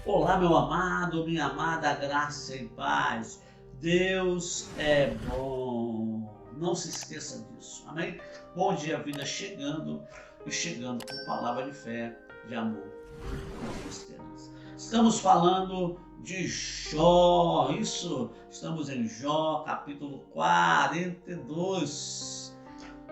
Olá, meu amado, minha amada, graça e paz. Deus é bom. Não se esqueça disso. Amém? Bom dia, vida chegando e chegando com palavra de fé, de amor e de esperança. Estamos falando de Jó. Isso, estamos em Jó, capítulo 42.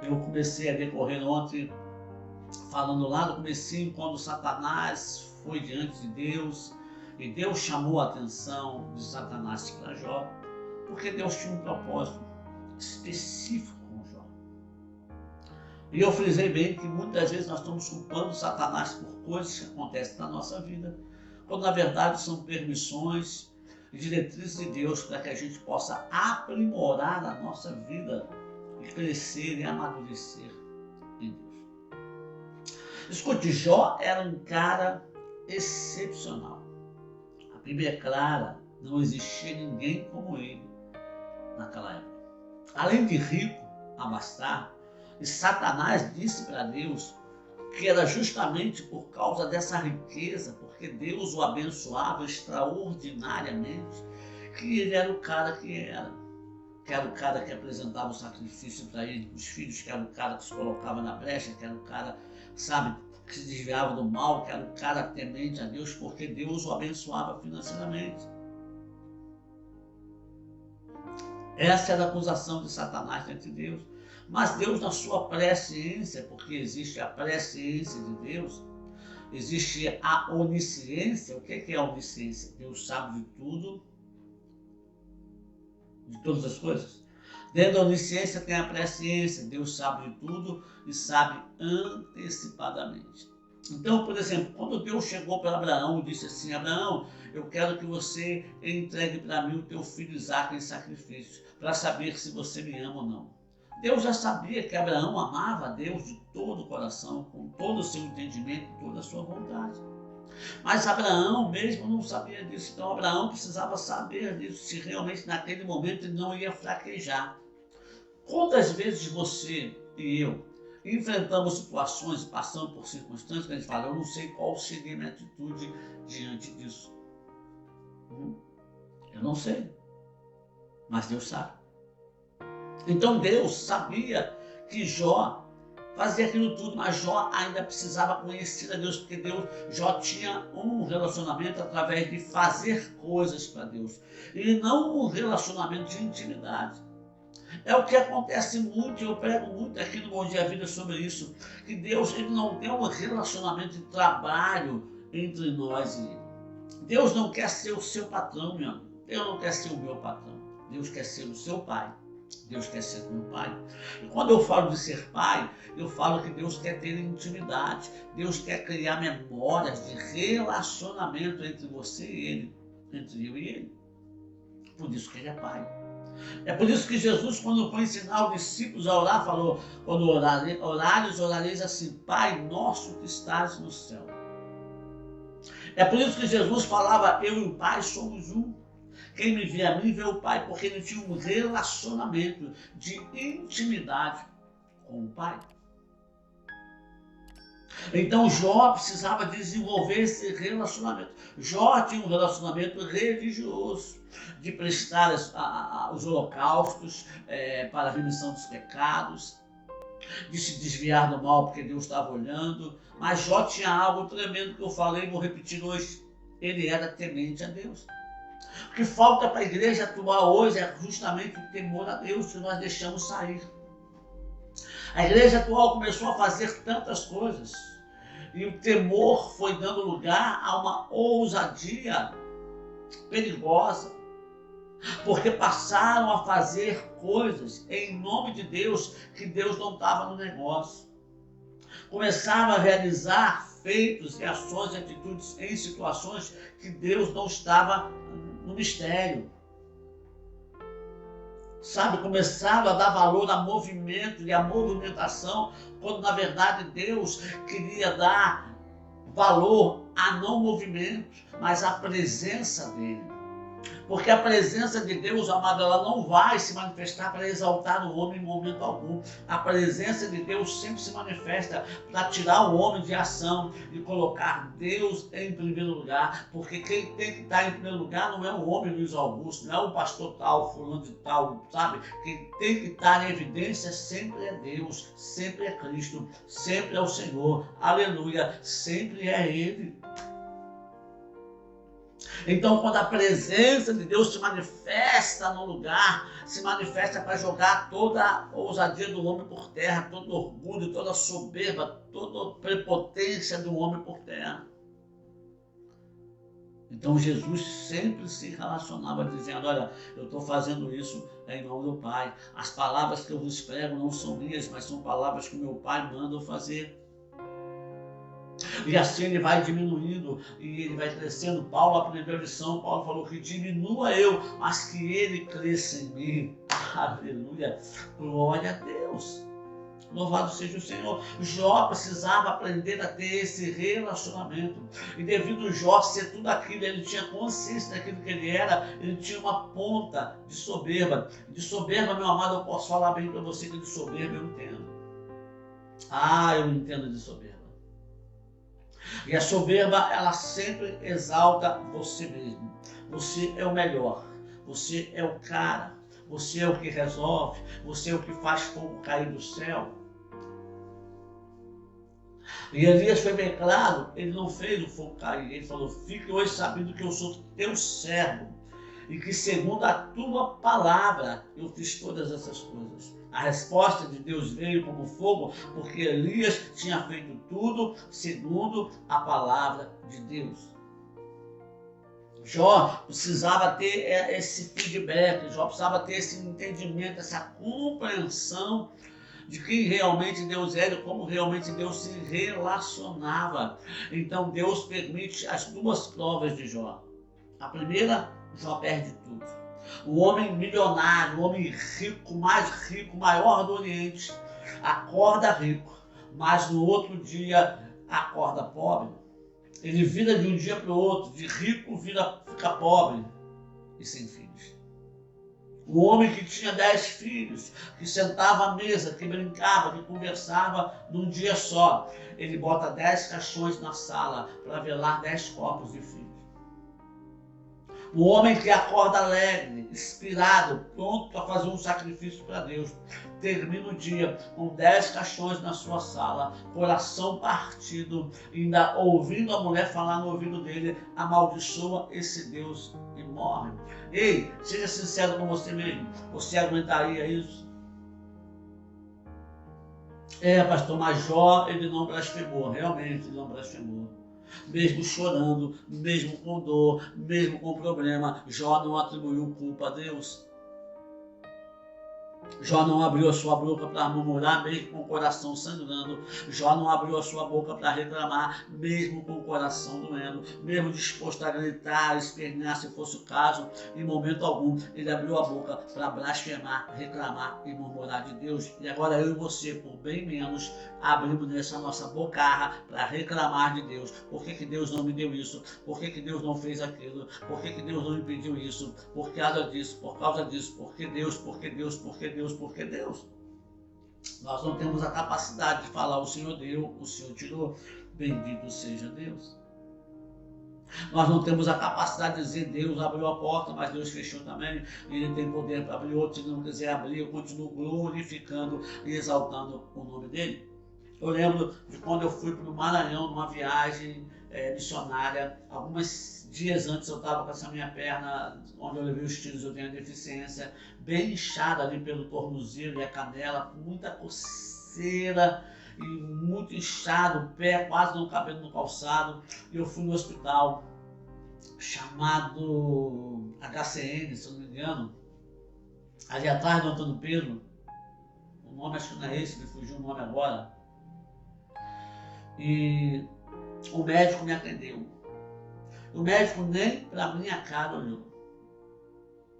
Eu comecei a decorrer ontem falando lá no comecinho, quando Satanás foi diante de Deus, e Deus chamou a atenção de Satanás para Jó, porque Deus tinha um propósito específico com Jó. E eu frisei bem que muitas vezes nós estamos culpando Satanás por coisas que acontecem na nossa vida, quando na verdade são permissões e diretrizes de Deus para que a gente possa aprimorar a nossa vida e crescer e amadurecer em Deus. Escute, Jó era um cara excepcional. A Bíblia é clara, não existia ninguém como ele naquela época. Além de rico, abastado, e Satanás disse para Deus que era justamente por causa dessa riqueza, porque Deus o abençoava extraordinariamente, que ele era o cara que era. Que era o cara que apresentava o sacrifício para ele, os filhos, que era o cara que se colocava na brecha, que era o cara, sabe, que se desviava do mal, que era o cara temente a Deus, porque Deus o abençoava financeiramente. Essa era a acusação de Satanás diante de Deus. Mas Deus, na sua presciência, porque existe a presciência de Deus, existe a onisciência. O que é a onisciência? Deus sabe de tudo, de todas as coisas. Dentro da onisciência tem a presciência, Deus sabe de tudo e sabe antecipadamente. Então, por exemplo, quando Deus chegou para Abraão e disse assim: Abraão, eu quero que você entregue para mim o teu filho Isaque em sacrifício, para saber se você me ama ou não. Deus já sabia que Abraão amava a Deus de todo o coração, com todo o seu entendimento e toda a sua vontade. Mas Abraão mesmo não sabia disso, então Abraão precisava saber disso, se realmente naquele momento ele não ia fraquejar. Quantas vezes você e eu enfrentamos situações, passamos por circunstâncias que a gente fala, eu não sei qual seria a minha atitude diante disso. Eu não sei, mas Deus sabe. Então Deus sabia que Jó fazia aquilo tudo, mas Jó ainda precisava conhecer a Deus, porque Jó tinha um relacionamento através de fazer coisas para Deus, e não um relacionamento de intimidade. É o que acontece muito, eu prego muito aqui no Bom Dia Vida sobre isso, que Deus ele não tem um relacionamento de trabalho entre nós e Ele. Deus não quer ser o seu patrão, meu amigo. Deus não quer ser o meu patrão. Deus quer ser o seu pai. Deus quer ser meu pai. E quando eu falo de ser pai, eu falo que Deus quer ter intimidade. Deus quer criar memórias de relacionamento entre você e Ele, entre eu e Ele. Por isso que Ele é pai. É por isso que Jesus, quando foi ensinar os discípulos a orar, falou, quando orareis assim, Pai nosso que estás no céu. É por isso que Jesus falava, eu e o Pai somos um. Quem me vê a mim vê o Pai, porque ele tinha um relacionamento de intimidade com o Pai. Então Jó precisava desenvolver esse relacionamento. Jó tinha um relacionamento religioso, de prestar os holocaustos para a remissão dos pecados, de se desviar do mal porque Deus estava olhando. Mas Jó tinha algo tremendo que eu falei e vou repetir hoje. Ele era temente a Deus. O que falta para a igreja atual hoje é justamente o temor a Deus que nós deixamos sair. A igreja atual começou a fazer tantas coisas e o temor foi dando lugar a uma ousadia perigosa, porque passaram a fazer coisas em nome de Deus que Deus não estava no negócio. Começaram a realizar feitos e ações e atitudes em situações que Deus não estava no mistério. Sabe, começaram a dar valor a movimento e a movimentação, quando na verdade Deus queria dar valor a não movimento, mas a presença dele. Porque a presença de Deus, amado, ela não vai se manifestar para exaltar o homem em momento algum. A presença de Deus sempre se manifesta para tirar o homem de ação e colocar Deus em primeiro lugar. Porque quem tem que estar em primeiro lugar não é o homem Luiz Augusto, não é o pastor tal, fulano de tal, sabe? Quem tem que estar em evidência sempre é Deus, sempre é Cristo, sempre é o Senhor. Aleluia, sempre é Ele. Então, quando a presença de Deus se manifesta no lugar, se manifesta para jogar toda a ousadia do homem por terra, todo orgulho, toda soberba, toda prepotência do homem por terra. Então, Jesus sempre se relacionava dizendo, olha, eu estou fazendo isso em nome do Pai. As palavras que eu vos prego não são minhas, mas são palavras que meu Pai manda eu fazer. E assim ele vai diminuindo e ele vai crescendo. Paulo aprendeu a lição, Paulo falou que diminua eu, mas que ele cresça em mim. Aleluia, glória a Deus. Louvado seja o Senhor. Jó precisava aprender a ter esse relacionamento. E devido a Jó ser tudo aquilo, ele tinha consciência daquilo que ele era, ele tinha uma ponta de soberba. De soberba, meu amado, eu posso falar bem para você que de soberba eu entendo. Eu entendo de soberba. E a soberba, ela sempre exalta você mesmo. Você é o melhor, você é o cara, você é o que resolve, você é o que faz fogo cair do céu. E Elias foi bem claro, ele não fez o fogo cair, ele falou, fique hoje sabendo que eu sou teu servo e que segundo a tua palavra eu fiz todas essas coisas. A resposta de Deus veio como fogo, porque Elias tinha feito tudo segundo a palavra de Deus. Jó precisava ter esse feedback, Jó precisava ter esse entendimento, essa compreensão de quem realmente Deus era e como realmente Deus se relacionava. Então Deus permite as duas provas de Jó. A primeira, Jó perde tudo. O homem milionário, o homem rico, maior do Oriente, acorda rico, mas no outro dia acorda pobre. Ele vira de um dia para o outro, de rico fica pobre e sem filhos. O homem que tinha 10 filhos, que sentava à mesa, que brincava, que conversava num dia só, ele bota 10 caixões na sala para velar 10 corpos de filhos. O homem que acorda alegre, inspirado, pronto para fazer um sacrifício para Deus, termina o dia com 10 caixões na sua sala, coração partido, ainda ouvindo a mulher falar no ouvido dele, amaldiçoa esse Deus e morre. Ei, seja sincero com você mesmo, você aguentaria isso? Pastor, mas Jó, ele não blasfemou, realmente ele não blasfemou. Mesmo chorando, mesmo com dor, mesmo com problema, Jó não atribuiu culpa a Deus. Jó não abriu a sua boca para murmurar, mesmo com o coração sangrando. Jó não abriu a sua boca para reclamar, mesmo com o coração doendo, mesmo disposto a gritar, espernear se fosse o caso. Em momento algum, ele abriu a boca para blasfemar, reclamar e murmurar de Deus. E agora eu e você, por bem menos, abrimos nessa nossa bocarra para reclamar de Deus. Por que Deus não me deu isso? Por que Deus não fez aquilo? Por que Deus não me pediu isso? Por causa disso, por causa disso, porque Deus, porque Deus, porque Deus, porque Deus. Nós não temos a capacidade de falar o Senhor deu, o Senhor tirou, bendito seja Deus. Nós não temos a capacidade de dizer Deus abriu a porta, mas Deus fechou também. Ele tem poder para abrir outro, se não quiser abrir, eu continuo glorificando e exaltando o nome dele. Eu lembro de quando eu fui para o Maranhão, numa viagem missionária, alguns dias antes eu estava com essa minha perna, onde eu levei os tiros, eu tenho a deficiência, bem inchada ali pelo tornozelo e a canela, com muita coceira e muito inchado, o pé quase não cabendo no calçado. E eu fui no hospital chamado HCN, se eu não me engano, ali atrás do Antônio Pedro, o nome acho que não é esse, me fugiu o nome agora. E o médico me atendeu. O médico nem para minha cara olhou.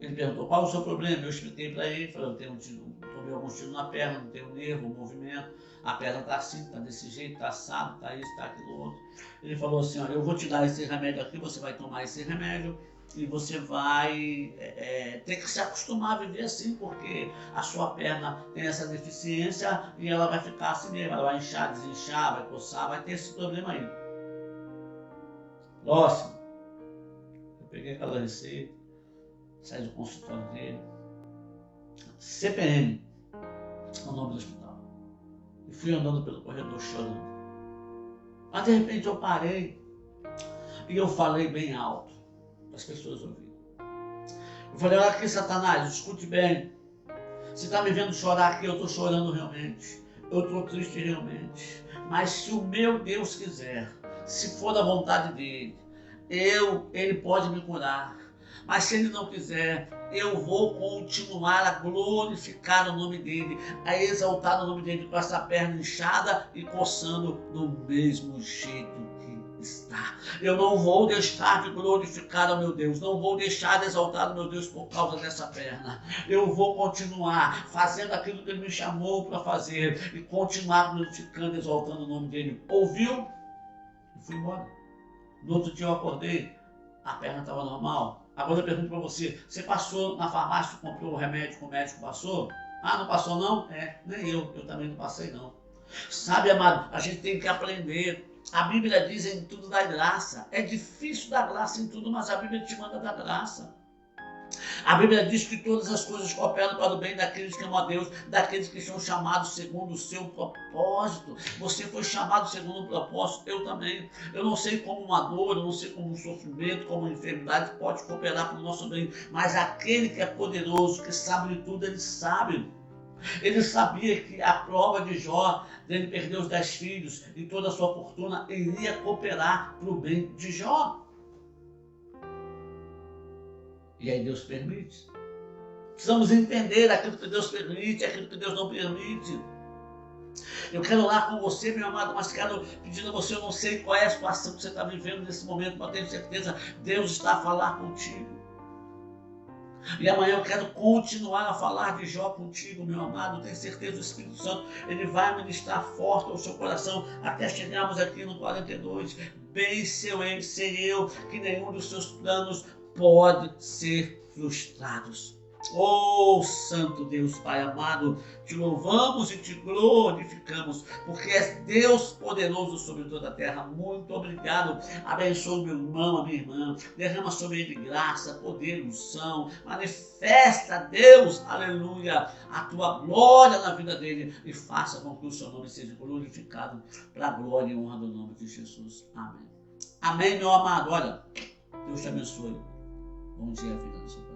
Ele perguntou qual é o seu problema. Eu expliquei para ele, falei, eu tomei alguns tiros na perna, não tenho nervo, movimento, a perna está assim, está desse jeito, está assado, está isso, está aquilo outro. Ele falou assim, eu vou te dar esse remédio aqui, você vai tomar esse remédio E você vai ter que se acostumar a viver assim, porque a sua perna tem essa deficiência e ela vai ficar assim mesmo, ela vai inchar, desinchar, vai coçar, vai ter esse problema aí. Próximo, eu peguei aquela receita, saí do consultório dele, CPM, o nome do hospital, e fui andando pelo corredor chorando. Mas de repente eu parei e eu falei bem alto, para as pessoas ouvirem. Eu falei, olha aqui, Satanás, escute bem. Você está me vendo chorar aqui, eu estou chorando realmente. Eu estou triste realmente. Mas se o meu Deus quiser, se for da vontade dele, ele pode me curar. Mas se ele não quiser, eu vou continuar a glorificar o nome dele, a exaltar o nome dele com essa perna inchada e coçando do mesmo jeito que está. Eu não vou deixar de glorificar o meu Deus, não vou deixar de exaltar o meu Deus por causa dessa perna. Eu vou continuar fazendo aquilo que ele me chamou para fazer e continuar glorificando, exaltando o nome dele. Ouviu? E fui embora. No outro dia eu acordei, a perna estava normal. Agora eu pergunto para você, você passou na farmácia e comprou o remédio que o médico passou? Ah, não passou não? Nem eu também não passei não. Sabe, amado, a gente tem que aprender. A Bíblia diz em tudo dá graça. É difícil dar graça em tudo, mas a Bíblia te manda dar graça. A Bíblia diz que todas as coisas cooperam para o bem daqueles que amam a Deus, daqueles que são chamados segundo o seu propósito. Você foi chamado segundo o propósito, eu também. Eu não sei como uma dor, eu não sei como um sofrimento, como uma enfermidade pode cooperar para o nosso bem, mas aquele que é poderoso, que sabe de tudo, ele sabe. Ele sabia que a prova de Jó, dele perder os 10 filhos e toda a sua fortuna, iria cooperar para o bem de Jó. E aí Deus permite. Precisamos entender aquilo que Deus permite, aquilo que Deus não permite. Eu quero orar com você, meu amado, mas quero pedir a você, eu não sei qual é a situação que você está vivendo nesse momento, mas tenho certeza Deus está a falar contigo. E amanhã eu quero continuar a falar de Jó contigo, meu amado. Tenho certeza o Espírito Santo, ele vai ministrar forte ao seu coração até chegarmos aqui no 42. Bem sei eu que nenhum dos seus planos pode ser frustrados. Oh, Santo Deus, Pai amado, te louvamos e te glorificamos, porque és Deus poderoso sobre toda a terra. Muito obrigado. Abençoa o meu irmão, a minha irmã. Derrama sobre ele graça, poder, unção. Manifesta, Deus, aleluia, a tua glória na vida dele e faça com que o seu nome seja glorificado para a glória e honra do nome de Jesus. Amém. Amém, meu amado. Olha, Deus te abençoe. Bom dia, vida do Senhor.